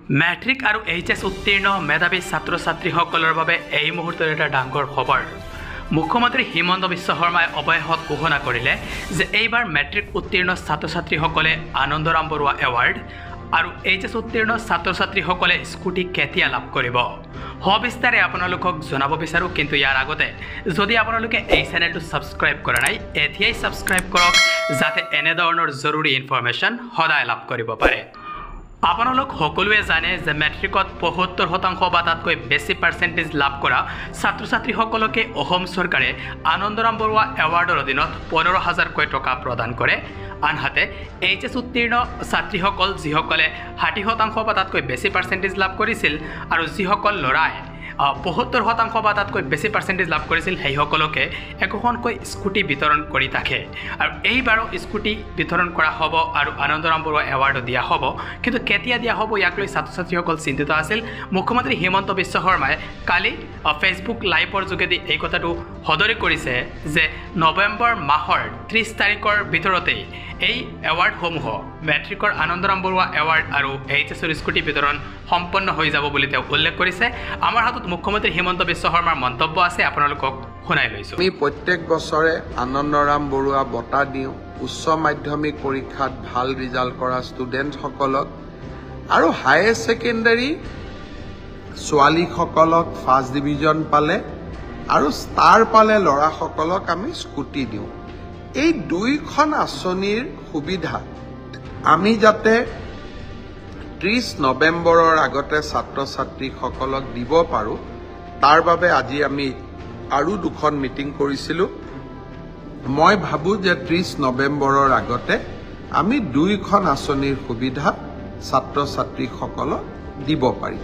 Matric আৰু HS উত্তীৰ্ণ মেধাৱী ছাত্ৰ ছাত্ৰীসকলৰ বাবে এই মুহূৰ্তৰ এটা ডাঙৰ খবৰ। মুখ্যমন্ত্ৰী হিমন্ত বিশ্ব শৰ্মাই অৱশেষত ঘোষণা কৰিলে যে এইবাৰ মেট্ৰিক উত্তীৰ্ণ ছাত্ৰ ছাত্ৰীসকলে আনন্দৰাম বৰুৱা এৱাৰ্ড আৰু এইচএছ উত্তীৰ্ণ ছাত্ৰ ছাত্ৰীসকলে স্কুটি কেতিয়া লাভ কৰিব সবিস্তাৰে আপোনালোকক জনাব বিচাৰোঁ। কিন্তু ইয়াৰ আগতে যদি আপোনালোকে এই চেনেলটো ছাবস্ক্ৰাইব কৰা নাই এতিয়াই ছাবস্ক্ৰাইব কৰক যাতে এনেধৰণৰ জৰুৰী ইনফৰমেশ্যন সদায় লাভ কৰিব পাৰে। আপোনালোক সকলোৱে জানে যে মেট্ৰিকত ৭৫% বা তাতকৈ বেছি পাৰ্চেণ্টেজ লাভ কৰা ছাত্ৰ ছাত্ৰীসকলকে অসম চৰকাৰে আনন্দৰাম বৰুৱা এৱাৰ্ডৰ অধীনত ১৫,০০০কৈ টকা প্ৰদান কৰে। আনহাতে এইচএছ উত্তীৰ্ণ ছাত্ৰীসকল যিসকলে ৬০% বা তাতকৈ বেছি পাৰ্চেণ্টেজ লাভ কৰিছিল আৰু যিসকল ল'ৰাই ৭৫% বা তাতকৈ বেছি পাৰ্চেণ্টেজ লাভ কৰিছিল সেইসকলকে একোখনকৈ স্কুটি বিতৰণ কৰি থাকে। আৰু এইবাৰো স্কুটি বিতৰণ কৰা হ'ব আৰু আনন্দৰাম বৰুৱা এৱাৰ্ডো দিয়া হ'ব। কিন্তু কেতিয়া দিয়া হ'ব ইয়াক লৈ ছাত্ৰ ছাত্ৰীসকল চিন্তিত আছিল। মুখ্যমন্ত্ৰী হিমন্ত বিশ্ব শৰ্মাই কালি ফেচবুক লাইভৰ যোগেদি এই কথাটো সদৰি কৰিছে যে নৱেম্বৰ মাহৰ ৩০ তাৰিখৰ ভিতৰতেই এই এৱাৰ্ডসমূহ মেট্ৰিকৰ আনন্দৰাম বৰুৱা এৱাৰ্ড আৰু এইচএছৰ স্কুটি বিতৰণ সম্পন্ন হৈ যাব বুলি তেওঁ উল্লেখ কৰিছে। আমাৰ হাতত মুখ্যমন্ত্ৰী হিমন্ত বিশ্ব শৰ্মাৰ মন্তব্য আছে, আপোনালোকক শুনাই লৈছোঁ। আমি প্ৰত্যেক বছৰে আনন্দৰাম বৰুৱা বঁটা দিওঁ উচ্চ মাধ্যমিক পৰীক্ষাত ভাল ৰিজাল্ট কৰা ষ্টুডেণ্টসকলক আৰু হায়াৰ ছেকেণ্ডাৰী ছোৱালীসকলক ফাৰ্ষ্ট ডিভিজন পালে আৰু ষ্টাৰ পালে ল'ৰাসকলক আমি স্কুটি দিওঁ। এই দুইখন আঁচনিৰ সুবিধা আমি যাতে ৩০ নৱেম্বৰৰ আগতে ছাত্ৰ ছাত্ৰীসকলক দিব পাৰোঁ তাৰ বাবে আজি আমি আৰু দুখন মিটিং কৰিছিলোঁ। মই ভাবোঁ যে ৩০ নৱেম্বৰৰ আগতে আমি দুইখন আঁচনিৰ সুবিধা ছাত্ৰ ছাত্ৰীসকলক দিব পাৰিম।